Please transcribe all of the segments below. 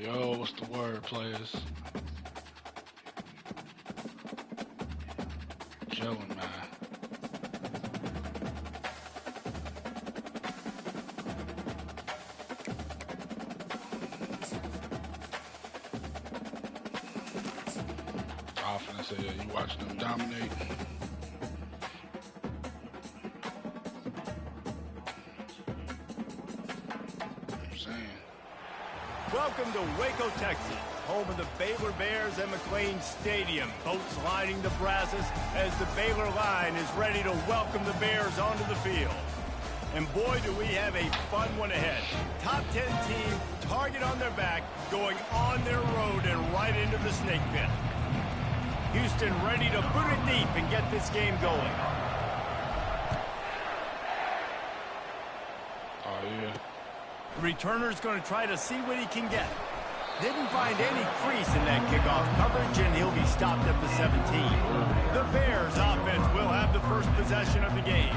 Yo, what's the word, players? Chilling, man. Offense here, you watching them dominate. Welcome to Waco, Texas, home of the Baylor Bears at McLean Stadium. Boats lining the brasses as the Baylor line is ready to welcome the Bears onto the field. And boy, do we have a fun one ahead. Top 10 team, target on their back, going on their road and right into the snake pit. Houston ready to put it deep and get this game going. Oh, yeah. The returner's going to try to see what he can get. Didn't find any crease in that kickoff coverage, and he'll be stopped at the 17. The Bears offense will have the first possession of the game.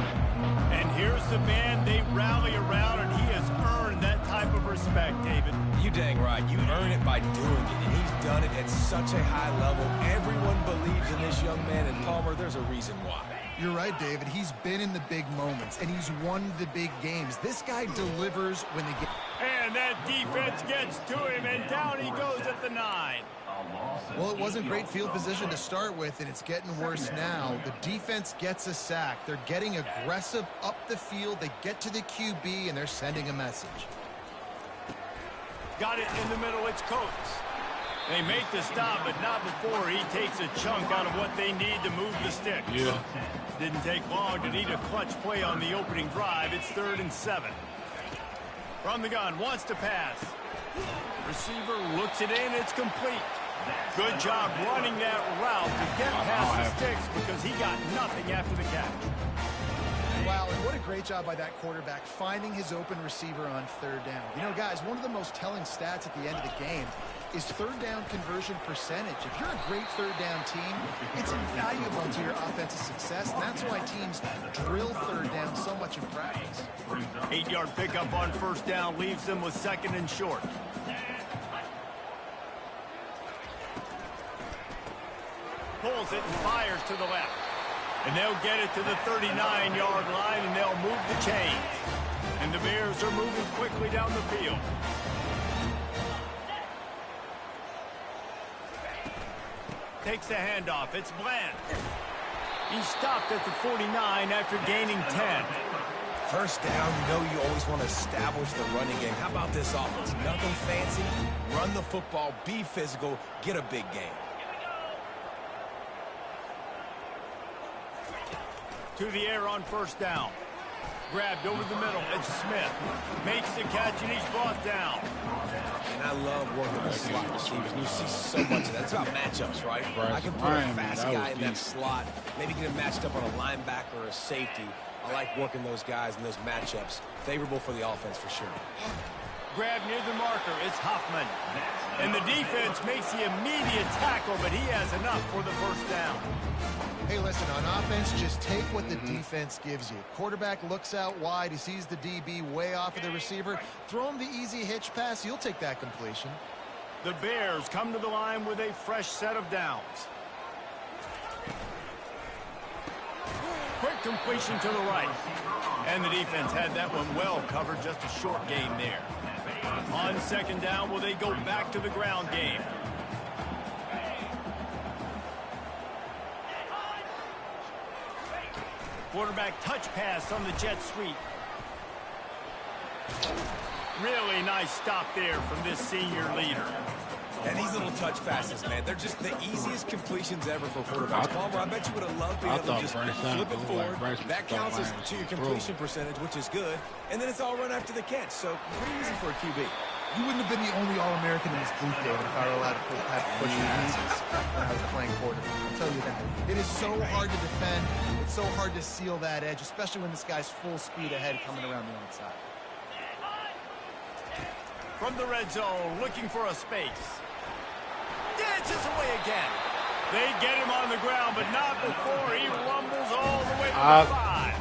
And here's the man they rally around, and he has earned that type of respect, David. You dang right. You earn it by doing it, and he's done it at such a high level. Everyone believes in this young man, and Palmer, there's a reason why. You're right, David. He's been in the big moments, and he's won the big games. This guy delivers when the game... And that defense gets to him, and down he goes at the 9. Well, it wasn't great field position to start with, and it's getting worse now. The defense gets a sack. They're getting aggressive up the field. They get to the QB, and they're sending a message. Got it in the middle. It's Coates. They make the stop, but not before he takes a chunk out of what they need to move the sticks. Yeah. Didn't take long to need a clutch play on the opening drive. It's 3rd and 7. From the gun, wants to pass. Receiver looks it in. It's complete. Good job running that route to get past the sticks because he got nothing after the catch. Wow, and what a great job by that quarterback finding his open receiver on 3rd down. You know, guys, one of the most telling stats at the end of the game is 3rd down conversion percentage. If you're a great 3rd down team, it's invaluable to your offensive success, and that's why teams drill 3rd down so much in practice. 8-yard pickup on 1st down leaves them with 2nd and short. Pulls it and fires to the left. And they'll get it to the 39-yard line, and they'll move the chains. And the Bears are moving quickly down the field. Takes the handoff. It's Bland. He stopped at the 49 after gaining 10. 1st down, you know you always want to establish the running game. How about this offense? Nothing fancy. Run the football, be physical, get a big game. To the air on 1st down. Grabbed over the middle. It's Smith. Makes the catch, and he's brought down. And I love working with slot receivers. You see so much of that. It's about matchups, right? I can put a fast guy in that slot, maybe get him matched up on a linebacker or a safety. I like working those guys in those matchups. Favorable for the offense for sure. Grab near the marker. It's Hoffman. And the defense makes the immediate tackle, but he has enough for the 1st down. Hey, listen, on offense, just take what the defense gives you. Quarterback looks out wide. He sees the DB way off of the receiver. Throw him the easy hitch pass. You'll take that completion. The Bears come to the line with a fresh set of downs. Quick completion to the right. And the defense had that one well covered. Just a short gain there. On 2nd down, will they go back to the ground game? Quarterback touch pass on the jet sweep. Really nice stop there from this senior leader. And these little touch passes, man, they're just the easiest completions ever for quarterbacks. Palmer, I bet you would have loved being able to just flip it forward. That counts as to your completion percentage, which is good. And then it's all run after the catch, so pretty easy for a QB. You wouldn't have been the only All-American in this booth, David, if I were allowed to push passes when I was playing quarterback. I'll tell you that. It is so hard to defend. It's so hard to seal that edge, especially when this guy's full speed ahead coming around the outside. From the red zone, looking for a space. Dances away again. They get him on the ground, but not before he rumbles all the way to the 5.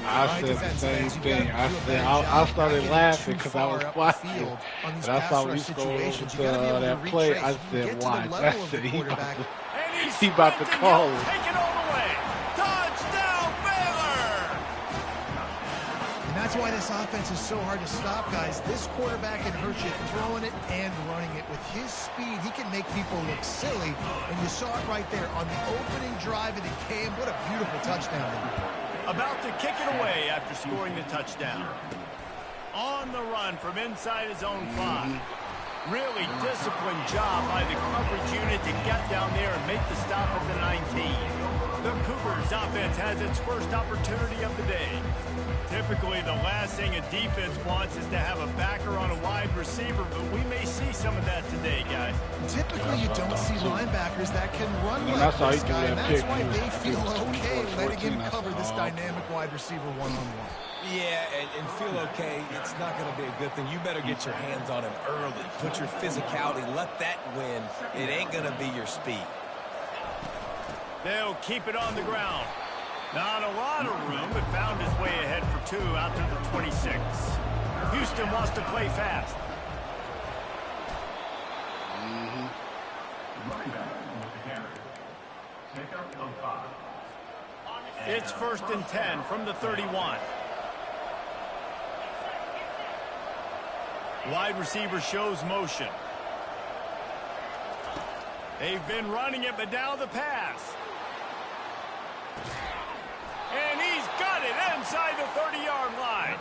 I said the same thing. I started laughing because I was watching, and I saw when he scrolled over to that play. I said, "Watch!" I said, "He about to call it." Take it all the way. Touchdown, Baylor! And that's why this offense is so hard to stop, guys. This quarterback can hurt you throwing it and running it. With his speed, he can make people look silly. And you saw it right there on the opening drive of the game. What a beautiful touchdown. About to kick it away after scoring the touchdown. On the run from inside his own 5. Really disciplined job by the coverage unit to get down there and make the stop at the 19. The Cougars offense has its first opportunity of the day. Typically, the last thing a defense wants is to have a backer on a wide receiver, but we may see some of that today, guys. Typically, you don't see linebackers that can run like this guy, and that's why they feel okay letting him cover this dynamic wide receiver one-on-one. Yeah, and feel okay, it's not going to be a good thing. You better get your hands on him early. Put your physicality, let that win. It ain't going to be your speed. They'll keep it on the ground. Not a lot of room, but found his way ahead for 2 out to the 26. Houston wants to play fast. It's 1st and 10 from the 31. Wide receiver shows motion. They've been running it, but now the pass. And he's got it inside the 30-yard line.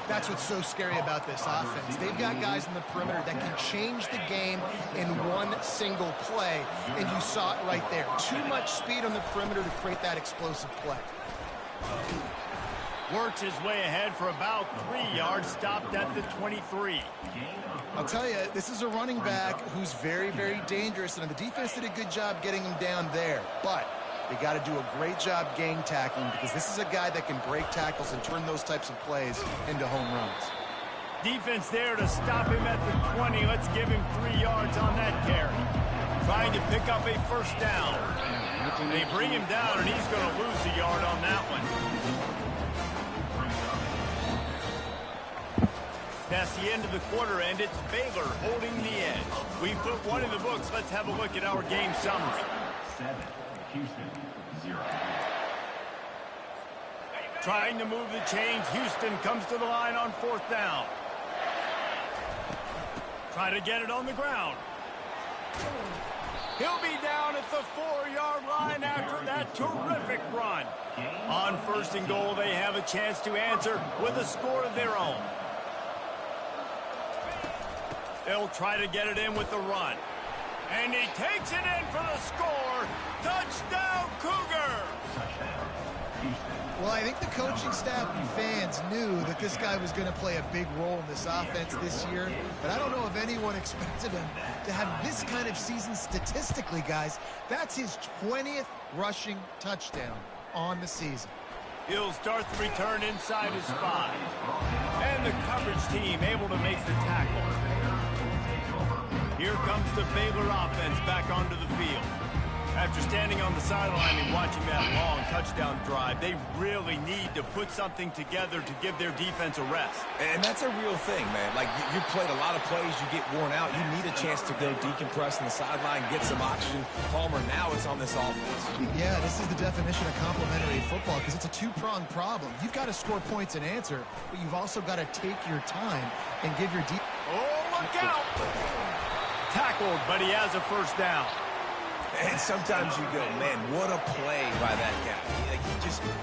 That's what's so scary about this offense. They've got guys in the perimeter that can change the game in one single play, and you saw it right there. Too much speed on the perimeter to create that explosive play. Works his way ahead for about 3 yards, stopped at the 23. I'll tell you, this is a running back who's very, very dangerous, and the defense did a good job getting him down there. But they got to do a great job gang tackling, because this is a guy that can break tackles and turn those types of plays into home runs. Defense there to stop him at the 20. Let's give him 3 yards on that carry. Trying to pick up a first down. They bring him down, and he's going to lose a yard on that one. That's the end of the quarter, and it's Baylor holding the edge. We put one in the books. Let's have a look at our game summary. 7, Houston, 0. Trying to move the chains. Houston comes to the line on 4th down. Try to get it on the ground. He'll be down at the 4-yard line after that terrific run. On 1st and goal, they have a chance to answer with a score of their own. They'll try to get it in with the run. And he takes it in for the score. Touchdown, Cougar! Well, I think the coaching staff and fans knew that this guy was going to play a big role in this offense this year, but I don't know if anyone expected him to have this kind of season statistically, guys. That's his 20th rushing touchdown on the season. He'll start the return inside his 5. And the coverage team able to make the tackle. Here comes the Baylor offense back onto the field. After standing on the sideline and watching that long touchdown drive, they really need to put something together to give their defense a rest. And that's a real thing, man. Like, you played a lot of plays, you get worn out. You need a chance to go decompress on the sideline, get some oxygen. Palmer, now it's on this offense. Yeah, this is the definition of complementary football, because it's a two-pronged problem. You've got to score points and answer, but you've also got to take your time and give your defense. Oh, look out! Tackled, but he has a first down. And sometimes you go, man, what a play by that guy. Like,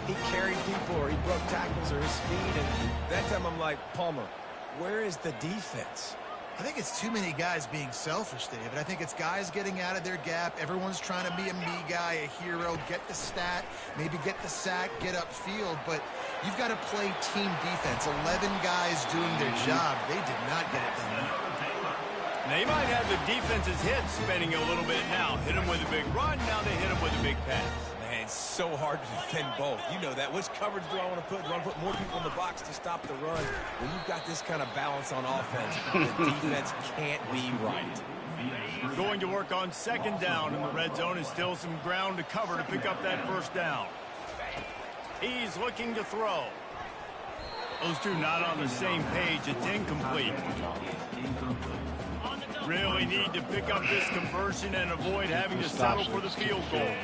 he carried people, or he broke tackles, or his speed. And that time I'm like, Palmer, where is the defense? I think it's too many guys being selfish, David. I think it's guys getting out of their gap. Everyone's trying to be a me guy, a hero, get the stat, maybe get the sack, get upfield. But you've got to play team defense. 11 guys doing their job. They did not get it done. They might have the defense's head spinning a little bit now. Hit him with a big run, now they hit him with a big pass. Man, it's so hard to defend both. You know that. Which coverage do I want to put? Do I want to put more people in the box to stop the run? When you've got this kind of balance on offense, the defense can't be right. Going to work on 2nd down, and the red zone is still some ground to cover to pick up that first down. He's looking to throw. Those two not on the same page. It's incomplete. Really need to pick up this conversion and avoid having to settle for the field goal.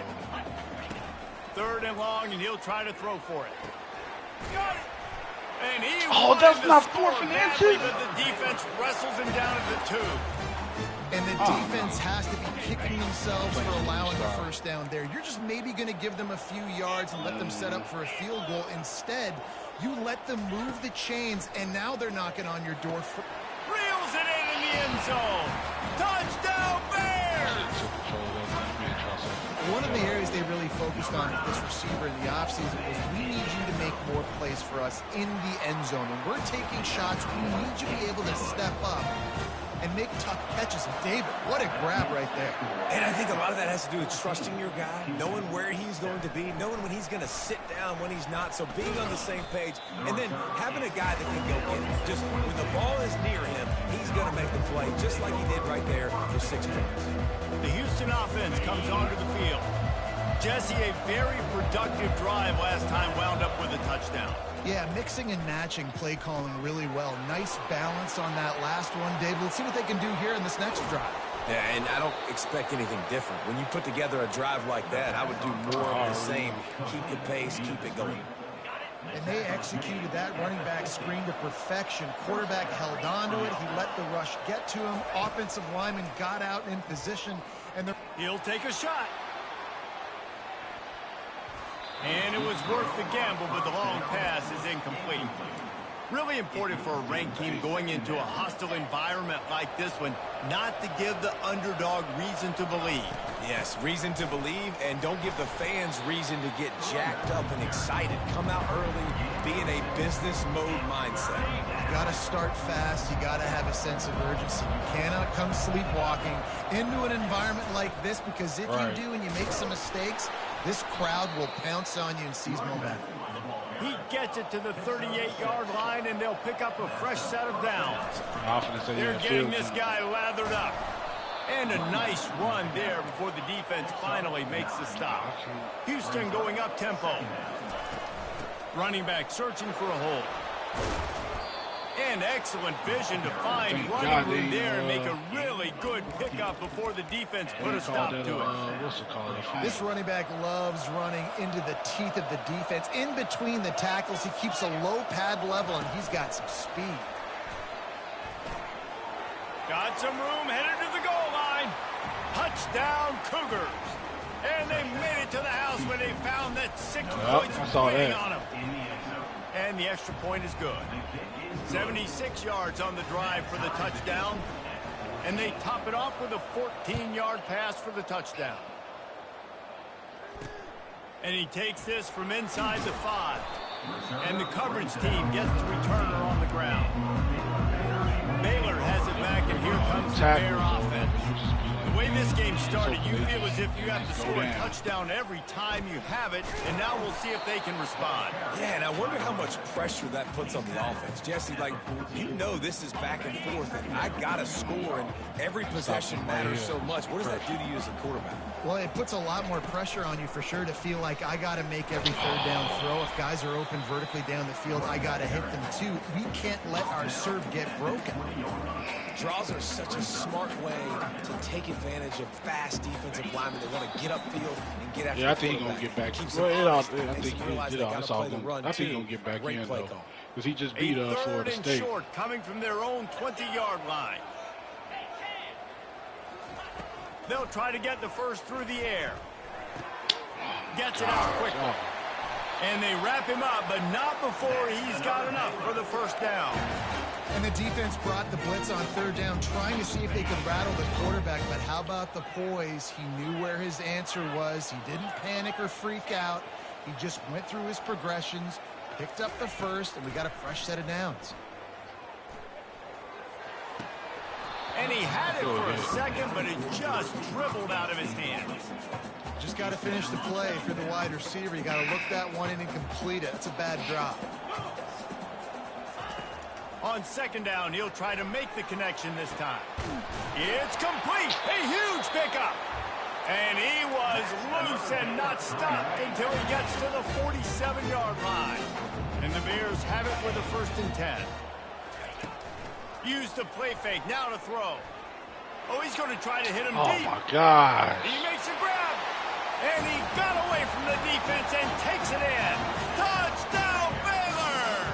3rd and long, and he'll try to throw for it. Got it. And he that's not 4th and badly, inches. but the defense wrestles him down at the 2. And the defense has to be kicking themselves for allowing the first down there. You're just maybe going to give them a few yards and let them set up for a field goal. Instead, you let them move the chains, and now they're knocking on your door. Reels it in the end zone. Touchdown, Bears! One of the areas they really focused on with this receiver in the offseason was we need you to make more plays for us in the end zone. When we're taking shots, we need you to be able to step up and make tough catches. And David, what a grab right there. And I think a lot of that has to do with trusting your guy, knowing where he's going to be, knowing when he's going to sit down, when he's not. So being on the same page, and then having a guy that can go get it. Just when the ball is near him, he's going to make the play, just like he did right there for 6 points. The Houston offense comes onto the field. Jesse, a very productive drive last time, wound up with a touchdown. Yeah, mixing and matching play calling really well. Nice balance on that last one, David. Let's see what they can do here in this next drive. Yeah, and I don't expect anything different. When you put together a drive like that, I would do more of the same. Keep the pace, keep it going. And they executed that running back screen to perfection. Quarterback held on to it. He let the rush get to him. Offensive lineman got out in position. And he'll take a shot. And it was worth the gamble, but the long pass is incomplete. Really important for a ranked team going into a hostile environment like this one, not to give the underdog reason to believe. Yes, reason to believe, and don't give the fans reason to get jacked up and excited. Come out early, be in a business mode mindset. You got to start fast. You got to have a sense of urgency. You cannot come sleepwalking into an environment like this, because if you do and you make some mistakes, this crowd will pounce on you and seize momentum. He gets it to the 38-yard line, and they'll pick up a fresh set of downs. They're getting this guy lathered up. And a nice run there before the defense finally makes the stop. Houston going up tempo. Running back searching for a hole. And excellent vision to find running room there and make a really good pickup before the defense put a stop to it. This running back loves running into the teeth of the defense. In between the tackles, he keeps a low pad level, and he's got some speed. Got some room, headed to the goal line. Touchdown, Cougars. And they made it to the house when they found that 6 points waiting on them. And the extra point is good. 76 yards on the drive for the touchdown. And they top it off with a 14-yard pass for the touchdown. And he takes this from inside the 5. And the coverage team gets the returner on the ground. Baylor has it back, and here comes the Bear offense. The way this game started, you feel as if you have to score a touchdown every time you have it, and now we'll see if they can respond. Yeah, and I wonder how much pressure that puts on the offense. Jesse, like, you know this is back and forth, and I got to score, and every possession matters so much. What does that do to you as a quarterback? Well, it puts a lot more pressure on you for sure to feel like I got to make every third down throw. If guys are open vertically down the field, I got to hit them too. We can't let our serve get broken. Draws are such a smart way to take advantage of fast defensive linemen. They want to get upfield and get after the I think he's going to get back. I think he's going to get back in, though. Because he just beat Florida State. Short coming from their own 20-yard line. They'll try to get the first through the air. Gets it out quickly. And they wrap him up, but not before he's got enough for the first down. And the defense brought the blitz on third down, trying to see if they could rattle the quarterback. But how about the poise? He knew where his answer was. He didn't panic or freak out. He just went through his progressions, picked up the first, and we got a fresh set of downs. And he had it for a second, but it just dribbled out of his hands. Just got to finish the play for the wide receiver. You got to look that one in and complete it. That's a bad drop. On second down, he'll try to make the connection this time. It's complete. A huge pickup. And he was loose and not stopped until he gets to the 47-yard line. And the Bears have it with a 1st and 10. Use the play fake, now to throw. Oh, he's going to try to hit him deep. Oh, my gosh. He makes a grab. And he got away from the defense and takes it in. Touchdown, Baylor!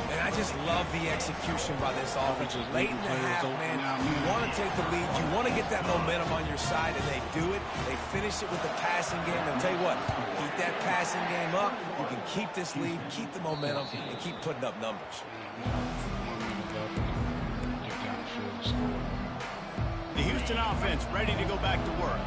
And I just love the execution by this offense. Late in the half, man, you want to take the lead. You want to get that momentum on your side, and they do it. They finish it with the passing game. And I'll tell you what, keep that passing game up. You can keep this lead, keep the momentum, and keep putting up numbers. The Houston offense ready to go back to work.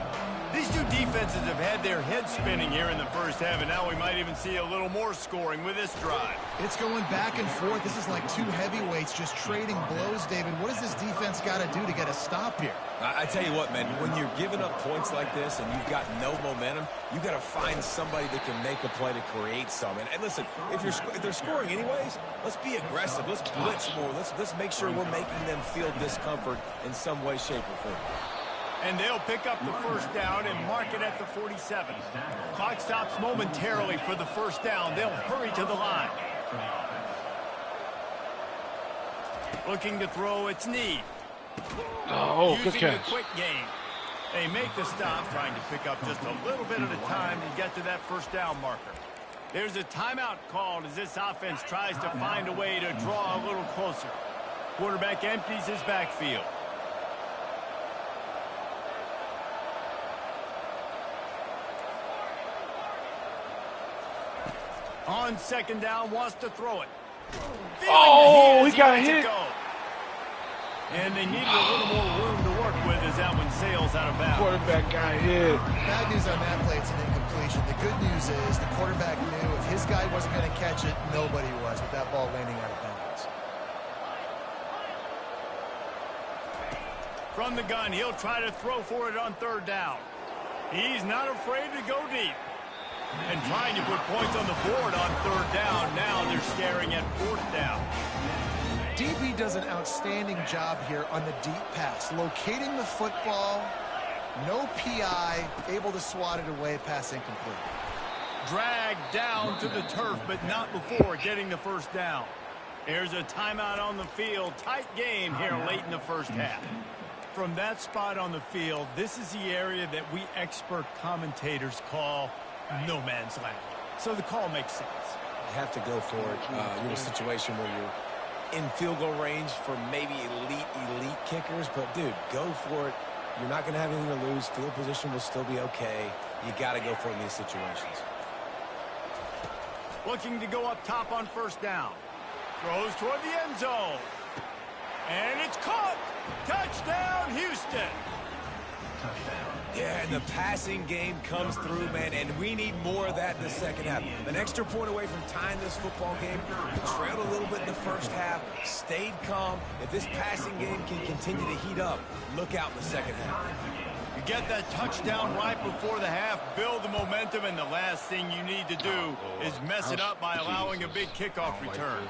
These two defenses have had their heads spinning here in the first half, and now we might even see a little more scoring with this drive. It's going back and forth. This is like two heavyweights just trading blows, David. What does this defense got to do to get a stop here? I tell you what, man, when you're giving up points like this and you've got no momentum, you got to find somebody that can make a play to create some. And listen, if they're scoring anyways, let's be aggressive. Let's blitz more. Let's make sure we're making them feel discomfort in some way, shape, or form. And they'll pick up the 1st down and mark it at the 47. Clock stops momentarily for the 1st down. They'll hurry to the line. Looking to throw, it's Need. Oh, good Using catch. the quick game. They make the stop, trying to pick up just a little bit at a time to get to that 1st down marker. There's a timeout called as this offense tries to find a way to draw a little closer. Quarterback empties his backfield. On 2nd down, wants to throw it. Oh, he got hit. And they needed a little more room to work with as that one sails out of bounds. Quarterback got hit. Bad news on that play, it's an incompletion. The good news is the quarterback knew if his guy wasn't going to catch it, nobody was with that ball landing out of bounds. From the gun, he'll try to throw for it on 3rd down. He's not afraid to go deep. And trying to put points on the board on 3rd down. Now they're staring at 4th down. DB does an outstanding job here on the deep pass. Locating the football, no PI, able to swat it away, pass incomplete. Dragged down to the turf, but not before getting the 1st down. There's a timeout on the field. Tight game here late in the 1st half. From that spot on the field, this is the area that we expert commentators call no man's land. So the call makes sense. You have to go for it. You're in a situation where you're in field goal range for maybe elite kickers, but dude, go for it. You're not going to have anything to lose. Field position will still be okay. You got to go for it in these situations. Looking to go up top on 1st down. Throws toward the end zone. And it's caught. Touchdown, Houston. Yeah, and the passing game comes through, man, and we need more of that in the 2nd half. An extra point away from tying this football game. We trailed a little bit in the 1st half, stayed calm. If this passing game can continue to heat up, look out in the 2nd half. You get that touchdown right before the half, build the momentum, and the last thing you need to do is mess it up by allowing a big kickoff return.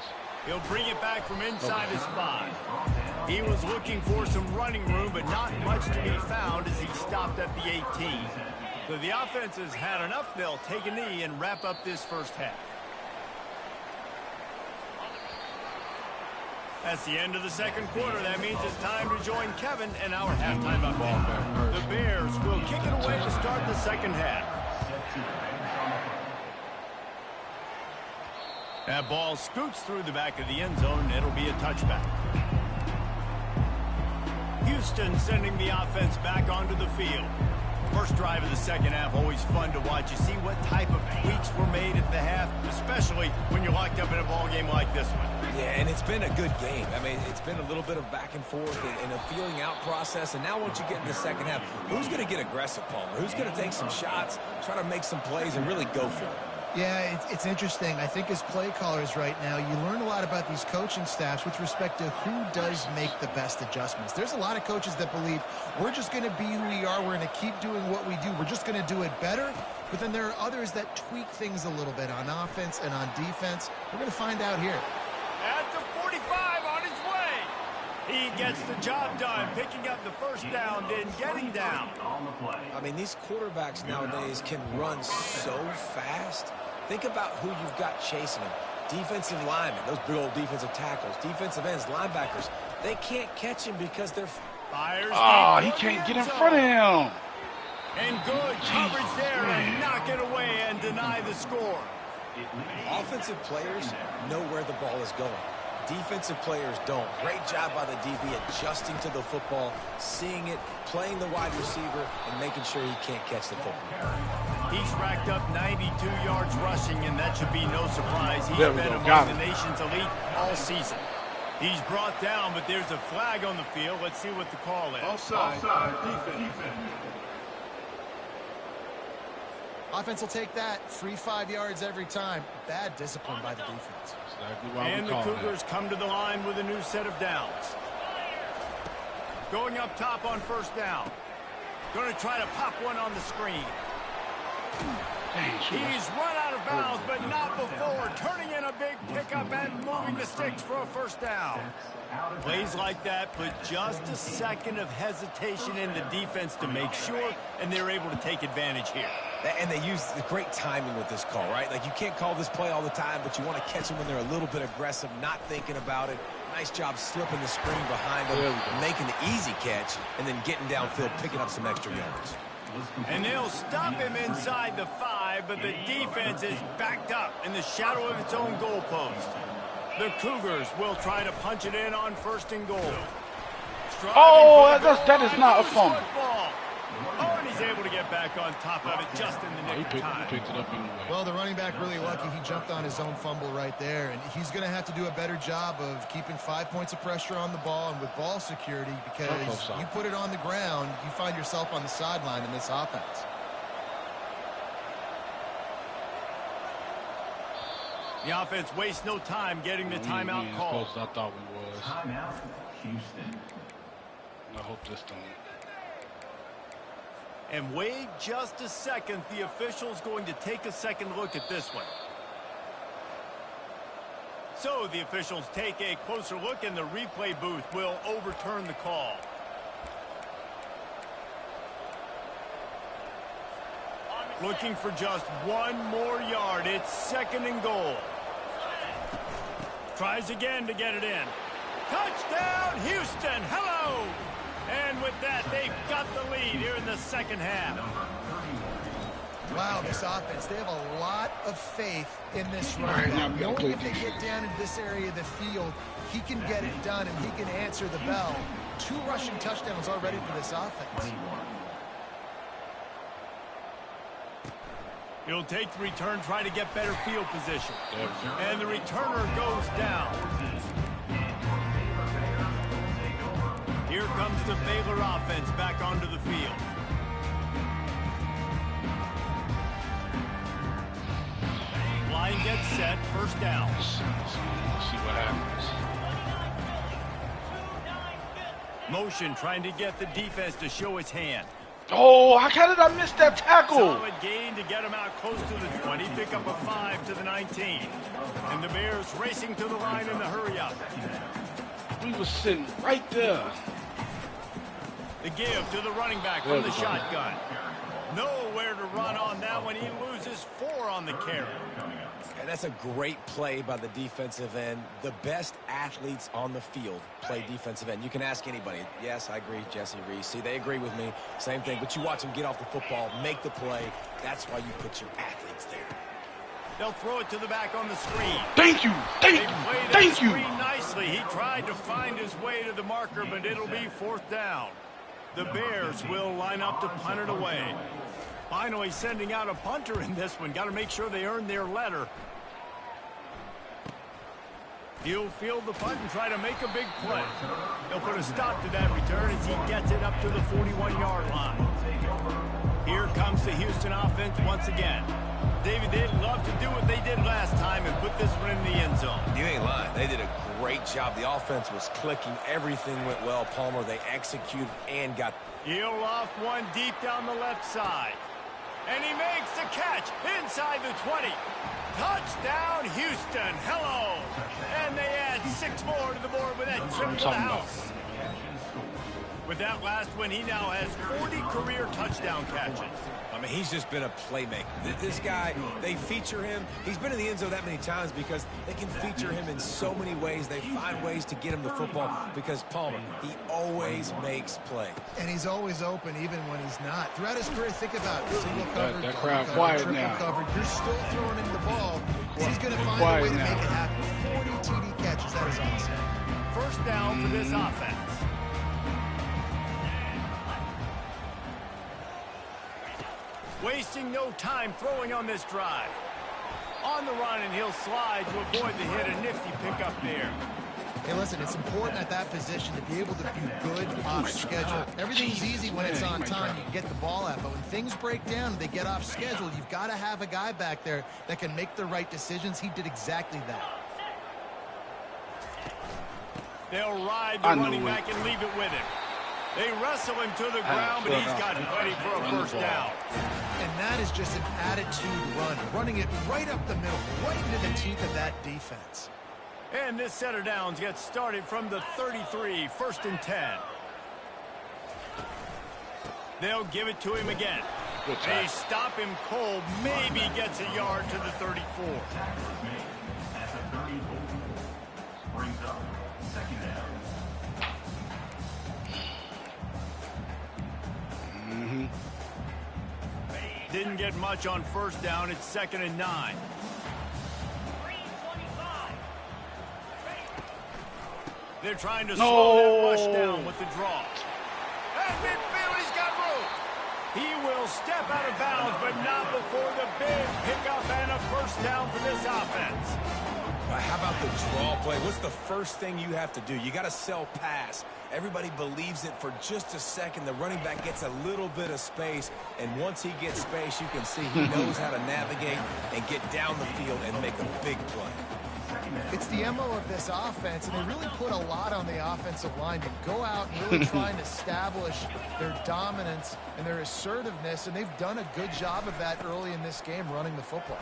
He'll bring it back from inside his 5. He was looking for some running room, but not much to be found as he stopped at the 18. So the offense has had enough. They'll take a knee and wrap up this 1st half. That's the end of the 2nd quarter. That means it's time to join Kevin and our halftime update. The Bears will kick it away to start the 2nd half. That ball scoots through the back of the end zone. It'll be a touchback. Houston sending the offense back onto the field. First drive of the 2nd half, always fun to watch. You see what type of tweaks were made at the half, especially when you're locked up in a ball game like this one. Yeah, and it's been a good game. I mean, it's been a little bit of back and forth and a feeling out process. And now once you get in the 2nd half, who's going to get aggressive, Palmer? Who's going to take some shots, try to make some plays, and really go for it? Yeah, it's interesting. I think as play callers right now, you learn a lot about these coaching staffs with respect to who does make the best adjustments. There's a lot of coaches that believe we're just going to be who we are. We're going to keep doing what we do. We're just going to do it better. But then there are others that tweak things a little bit on offense and on defense. We're going to find out here. At the 45 on his way. He gets the job done, picking up the first down, then getting down. I mean, these quarterbacks nowadays can run so fast. Think about who you've got chasing them. Defensive linemen, those big old defensive tackles, defensive ends, linebackers. They can't catch him because they're... Oh, he can't get in front of him. And good coverage there and knock it away and deny the score. Offensive players know where the ball is going. Defensive players don't. Great job by the DB adjusting to the football, seeing it, playing the wide receiver, and making sure he can't catch the football. He's racked up 92 yards rushing, and that should be no surprise. He's been among the nation's elite all season. He's brought down, but there's a flag on the field. Let's see what the call is. Offside. Defense. Offense will take that. Free 5 yards every time. Bad discipline by the defense. And the Cougars come to the line with a new set of downs. Going up top on first down. Going to try to pop one on the screen. He's run out of bounds, but not before. Turning in a big pickup and moving the sticks for a first down. Plays like that put just a second of hesitation in the defense to make sure, and they're able to take advantage here. And they use the great timing with this call, right? Like, you can't call this play all the time, but you want to catch them when they're a little bit aggressive, not thinking about it. Nice job slipping the screen behind them, making the easy catch, and then getting downfield, picking up some extra yards. And they'll stop him inside the 5, but the defense is backed up in the shadow of its own goalpost. The Cougars will try to punch it in on first and goal. That is not a fumble. Oh, and he's able to get back on top of it just in the nick of time. He picked it up anyway. Well, the running back really lucky. He jumped on his own fumble right there, and he's going to have to do a better job of keeping 5 points of pressure on the ball and with ball security, because you put it on the ground, you find yourself on the sideline in this offense. The offense wastes no time getting the timeout called. I thought we was. Timeout, Houston. I hope this don't. And wait just a second. The official's going to take a second look at this one. So the officials take a closer look, and the replay booth will overturn the call. Looking for just one more yard. It's second and goal. Tries again to get it in. Touchdown, Houston. Hello. And with that, they've got the lead here in the second half. Wow, this offense, they have a lot of faith in this running back. Knowing if they get down into this area of the field, he can get it done and he can answer the bell. 2 rushing touchdowns already for this offense. He'll take the return, try to get better field position. And the returner goes down. Here comes the Baylor offense back onto the field. Line gets set, first down. Let's see what happens. Motion trying to get the defense to show its hand. Oh, how did I miss that tackle? Solid gain to get him out close to the 20. Pick up a 5 to the 19. And the Bears racing to the line in the hurry-up. We was sitting right there. The give to the running back from the shotgun. Nowhere to run on that one. He loses 4 on the carry. And that's a great play by the defensive end. The best athletes on the field play defensive end. You can ask anybody. Yes, I agree, Jesse Reese. See, they agree with me. Same thing. But you watch them get off the football, make the play. That's why you put your athletes there. They'll throw it to the back on the screen. Thank you. Thank you. Nicely. He tried to find his way to the marker, but it'll be 4th down. The Bears will line up to punt it away. Finally sending out a punter in this one. Got to make sure they earn their letter. He'll field the punt and try to make a big play. They'll put a stop to that return as he gets it up to the 41-yard line. Here comes the Houston offense once again. David, they'd love to do what they did last time and put this one in the end zone. You ain't lying. They did a great job. The offense was clicking. Everything went well. Palmer, they executed and got... He'll loft one deep down the left side. And he makes the catch inside the 20. Touchdown, Houston. Hello. And they add 6 more to the board with that trip to the house. With that last one, he now has 40 career touchdown catches. I mean, he's just been a playmaker. This guy, they feature him. He's been in the end zone that many times because they can feature him in so many ways. They find ways to get him the football because Palmer, he always makes plays. And he's always open even when he's not. Throughout his career, think about it. Single coverage, that crowd double quiet coverage, now. triple coverage. You're still throwing him the ball. He's going to find a way to make it happen. 40 TD catches. That is awesome. First down for this offense. Wasting no time throwing on this drive. On the run, and he'll slide to avoid the hit. A nifty pickup there. Hey, listen, it's important at that position to be able to be good off schedule. Everything's easy when it's on time. You can get the ball out. But when things break down and they get off schedule, you've got to have a guy back there that can make the right decisions. He did exactly that. They'll ride the running back and leave it with him. They wrestle him to the ground, but he's got it ready for a first down. And that is just an attitude run, running it right up the middle, right into the teeth of that defense. And this set of downs gets started from the 33, 1st and 10. They'll give it to him again. They stop him cold, maybe gets a yard to the 34. At the 30 brings up second down. Didn't get much on first down. It's 2nd and 9. They're trying to slow that rush down with the draw. At midfield, he's got room. He will step out of bounds, but not before the big pickup and a first down for this offense. How about the draw play? What's the first thing you have to do? You got to sell pass. Everybody believes it for just a second. The running back gets a little bit of space, and once he gets space, you can see he knows how to navigate and get down the field and make a big play. It's the MO of this offense, and they really put a lot on the offensive line to go out and really try and establish their dominance and their assertiveness, and they've done a good job of that early in this game running the football.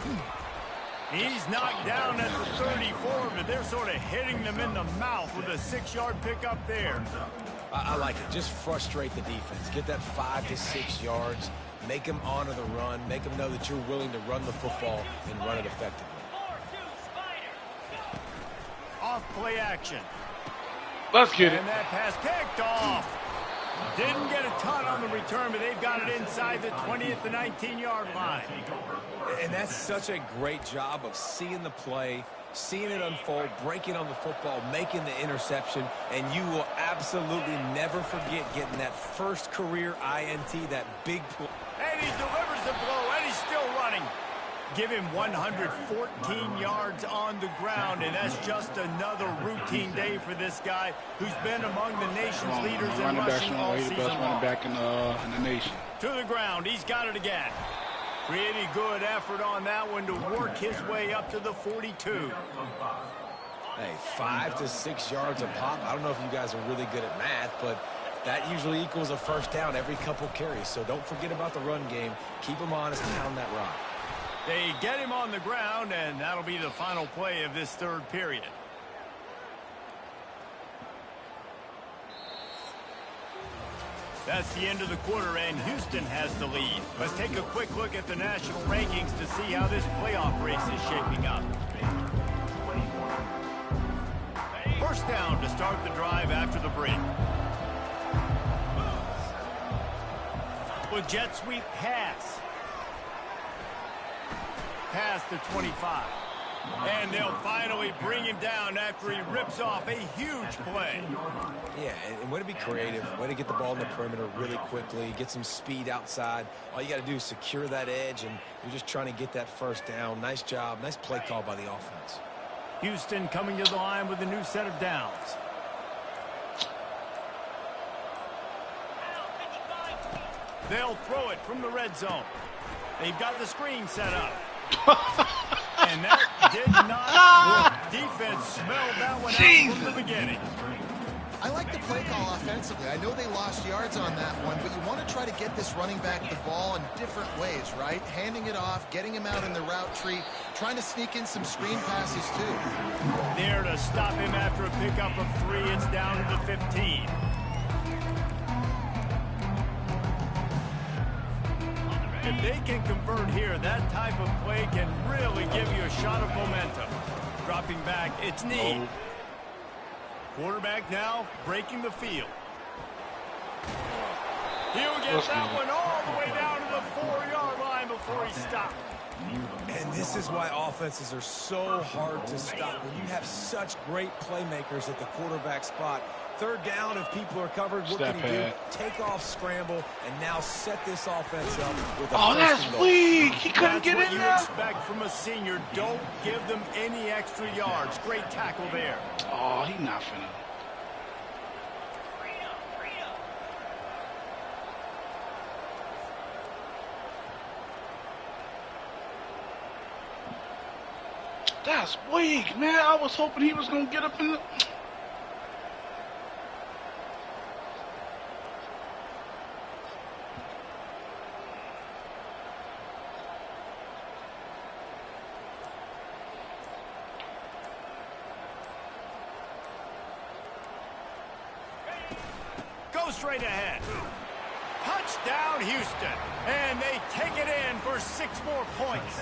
He's knocked down at the 34, but they're sort of hitting them in the mouth with a 6-yard pickup there. I like it. Just frustrate the defense. Get that 5 to 6 yards. Make them honor the run. Make them know that you're willing to run the football and run it effectively. Off play action. Let's get it. And that pass picked off. Didn't get a ton on the return, but they've got it inside the 20 at the 19-yard line. And that's such a great job of seeing the play, seeing it unfold, breaking on the football, making the interception, and you will absolutely never forget getting that first career INT, that big play. And he delivers the blow, and he's still running. Give him 114 yards on the ground, and that's just another routine day for this guy who's been among the nation's leaders in rushing all season long. Running back in the nation. To the ground, he's got it again. Pretty good effort on that one to work his way up to the 42. Hey, 5 to 6 yards a pop. I don't know if you guys are really good at math, but that usually equals a first down every couple carries. So don't forget about the run game. Keep them honest and pound that rock. They get him on the ground, and that'll be the final play of this third period. That's the end of the quarter, and Houston has the lead. Let's take a quick look at the national rankings to see how this playoff race is shaping up. First down to start the drive after the break. With jet sweep pass. Past the 25. And they'll finally bring him down after he rips off a huge play. Yeah, and way to be creative, way to get the ball in the perimeter really quickly, get some speed outside. All you got to do is secure that edge, and you're just trying to get that first down. Nice job, nice play call by the offense. Houston coming to the line with a new set of downs. They'll throw it from the red zone. They've got the screen set up. And that did not work. Defense smelled that one out from the beginning. I like the play call offensively. I know they lost yards on that one, but you want to try to get this running back the ball in different ways, right? Handing it off, getting him out in the route tree, trying to sneak in some screen passes too. There to stop him after a pickup of 3. It's down to the 15. If they can convert here, that type of play can really give you a shot of momentum. Dropping back, it's Need. Quarterback now breaking the field. He'll get that one all the way down to the 4-yard line before he stopped. And this is why offenses are so hard to stop. When you have such great playmakers at the quarterback spot, third down, if people are covered, what can he do? Take off, scramble, and now set this offense up with a that's weak. He couldn't get in there. That's what you expect from a senior. Don't give them any extra yards. Great tackle there. Oh, he's not finna. That's weak, man. I was hoping he was going to get up in the... Go straight ahead. Touchdown, Houston. And they take it in for 6 more points.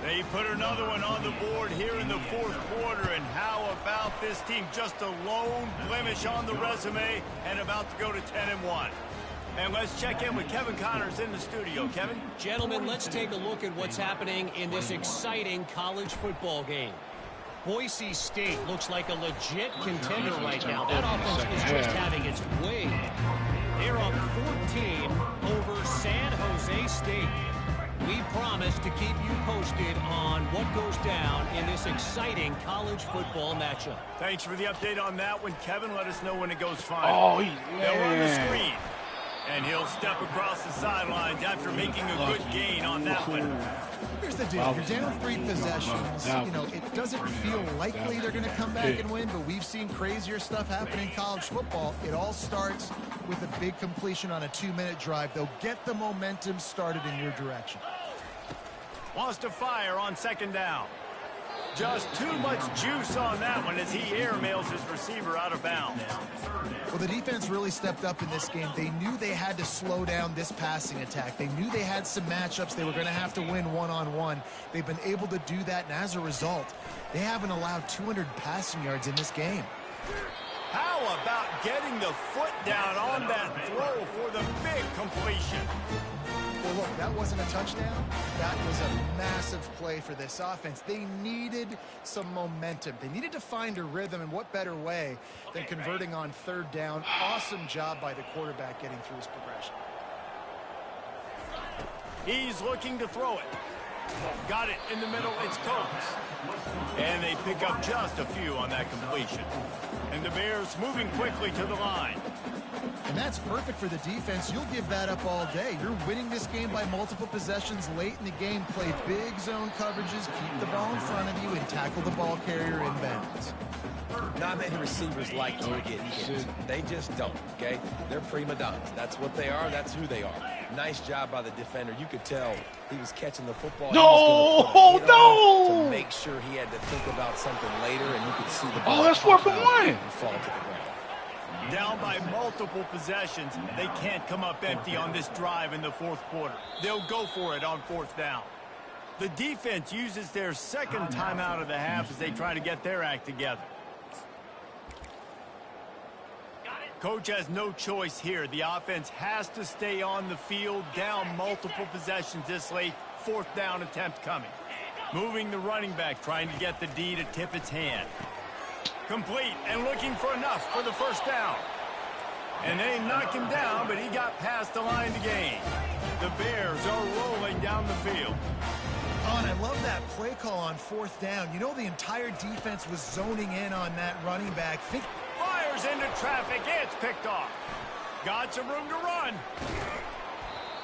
They put another one on the board here in the 4th quarter. And how about this team? Just a lone blemish on the resume and about to go to 10-1. And let's check in with Kevin Connors in the studio. Kevin? Gentlemen, let's take a look at what's happening in this exciting college football game. Boise State looks like a legit contender right now. That offense is just having its way. They're up 14 over San Jose State. We promise to keep you posted on what goes down in this exciting college football matchup. Thanks for the update on that one, Kevin. Let us know when it goes final. Oh, they'll run the screen. And he'll step across the sidelines after making a good gain on that one. Here's the deal. You're down 3 possessions. You know, it doesn't feel likely they're going to come back and win, but we've seen crazier stuff happen in college football. It all starts with a big completion on a 2-minute drive. They'll get the momentum started in your direction. Wants to fire on 2nd down. Just too much juice on that one as he airmails his receiver out of bounds. Well, the defense really stepped up in this game. They knew they had to slow down this passing attack. They knew they had some matchups they were going to have to win one-on-one. They've been able to do that, and as a result, they haven't allowed 200 passing yards in this game. How about getting the foot down on that throw for the big completion? Well, look, that wasn't a touchdown. That was a massive play for this offense. They needed some momentum. They needed to find a rhythm, and what better way than converting on 3rd down. Awesome job by the quarterback getting through his progression. He's looking to throw it. Got it in the middle. It's Coates. And they pick up just a few on that completion. And the Bears moving quickly to the line. And that's perfect for the defense. You'll give that up all day. You're winning this game by multiple possessions late in the game. Play big zone coverages, keep the ball in front of you, and tackle the ball carrier in bounds. Not many receivers like to get hit. They just don't, okay? They're prima donnas. That's what they are. That's who they are. Nice job by the defender. You could tell he was catching the football. No! To make sure he had to think about something later, and you could see the ball. Oh, that's 4th and 1. Fall to the ground. Down by multiple possessions. They can't come up empty on this drive in the 4th quarter. They'll go for it on 4th down. The defense uses their 2nd timeout of the half as they try to get their act together. Coach has no choice here. The offense has to stay on the field, down multiple possessions this late. 4th down attempt coming. Moving the running back, trying to get the D to tip its hand. Complete and looking for enough for the 1st down. And they knock him down, but he got past the line to gain. The Bears are rolling down the field. Oh, and I love that play call on 4th down. You know, the entire defense was zoning in on that running back. Fires into traffic. It's picked off. Got some room to run.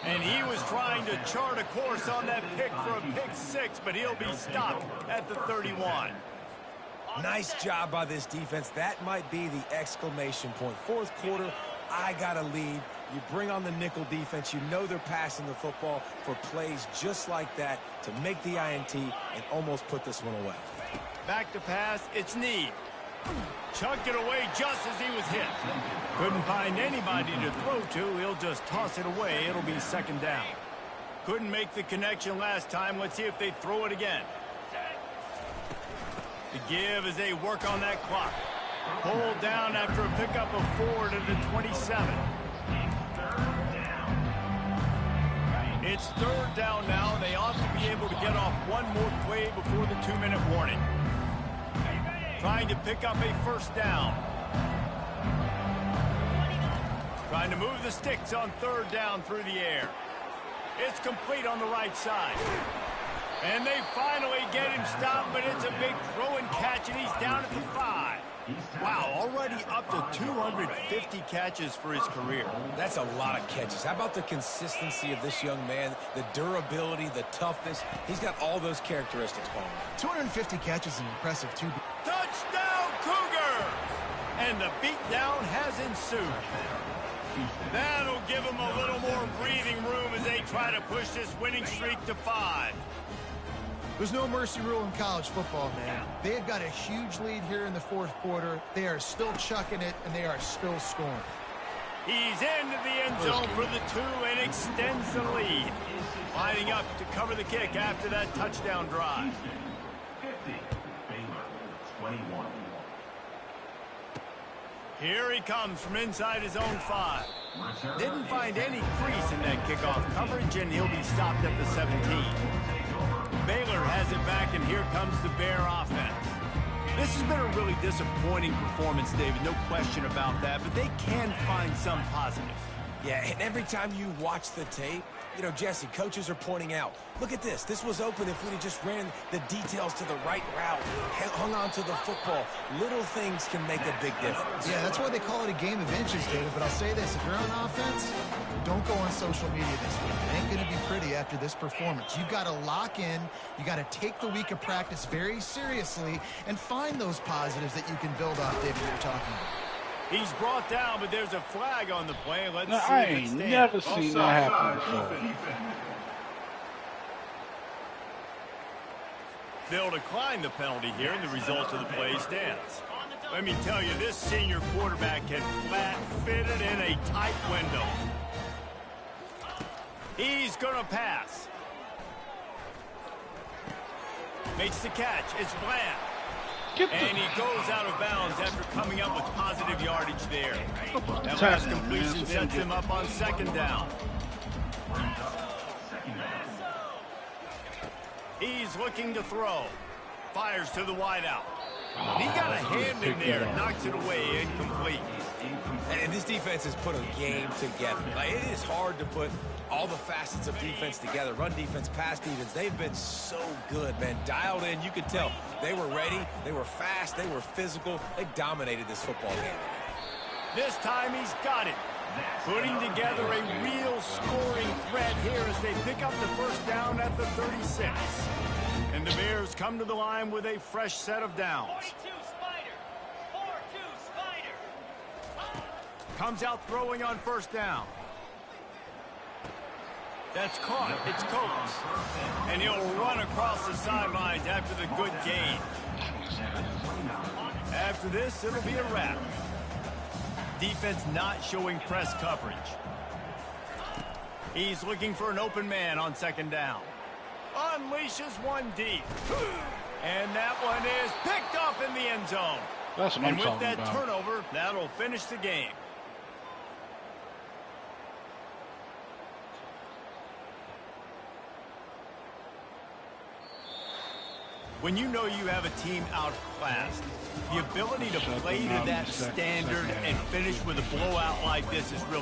And he was trying to chart a course on that pick for a pick 6, but he'll be stopped at the 31. Nice job by this defense. That might be the exclamation point. 4th quarter, I got a lead. You bring on the nickel defense. You know they're passing the football for plays just like that to make the INT and almost put this one away. Back to pass. It's Need. Chucked it away just as he was hit. Couldn't find anybody to throw to. He'll just toss it away. It'll be 2nd down. Couldn't make the connection last time. Let's see if they throw it again. The give as they work on that clock. Pulled down after a pickup of 4 to the 27. It's third down now. They ought to be able to get off one more play before the 2-minute warning. Trying to pick up a first down. Trying to move the sticks on third down through the air. It's complete on the right side. And they finally get him stopped, but it's a big throw and catch, and he's down at the 5. Wow, already up to 250 catches for his career. That's a lot of catches. How about the consistency of this young man, the durability, the toughness? He's got all those characteristics, Paul. 250 catches is impressive, too. Touchdown, Cougar! And the beatdown has ensued. That'll give them a little more breathing room as they try to push this winning streak to 5. There's no mercy rule in college football, man. They have got a huge lead here in the fourth quarter. They are still chucking it, and they are still scoring. He's into the end zone for the 2 and extends the lead. Lining up to cover the kick after that touchdown drive. 50, Baylor, 21. Here he comes from inside his own 5. Didn't find any crease in that kickoff coverage, and he'll be stopped at the 17. Baylor has it back, and here comes the Bear offense. This has been a really disappointing performance, David, no question about that, but they can find some positives. Yeah, and every time you watch the tape, you know, Jesse, coaches are pointing out, look at this. This was open if we'd have just ran the details to the right route, hung on to the football. Little things can make a big difference. Yeah, that's why they call it a game of inches, David. But I'll say this, if you're on offense, don't go on social media this week. It ain't going to be pretty after this performance. You've got to lock in. You got to take the week of practice very seriously and find those positives that you can build off, David, you're talking about. He's brought down, but there's a flag on the play. Let's see I if it ain't stands. never seen that happen before. They'll decline the penalty here, and the result of the play stands. Let me tell you, this senior quarterback can flat fit it in a tight window. He's going to pass. Makes the catch. It's Bland. And he goes out of bounds after coming up with positive yardage there. That last completion sets him up on second down. He's looking to throw. Fires to the wideout. He got a hand in there, knocks it away, incomplete. And this defense has put a game together. Like, it is hard to put all the facets of defense together. Run defense, pass defense. They've been so good, man. Dialed in. You could tell they were ready. They were fast. They were physical. They dominated this football game. This time he's got it. Putting together a real scoring threat here as they pick up the first down at the 36. And the Bears come to the line with a fresh set of downs. 42 Spider. 4-2 Spider. Comes out throwing on first down. That's caught. It's Coates. And he'll run across the sidelines after the good gain. After this, it'll be a wrap. Defense not showing press coverage. He's looking for an open man on second down. Unleashes one deep. And that one is picked off in the end zone. That's what I'm and with that talking about. turnover, that'll finish the game. When you know you have a team outclassed, the ability to play to that standard and finish with a blowout like this is really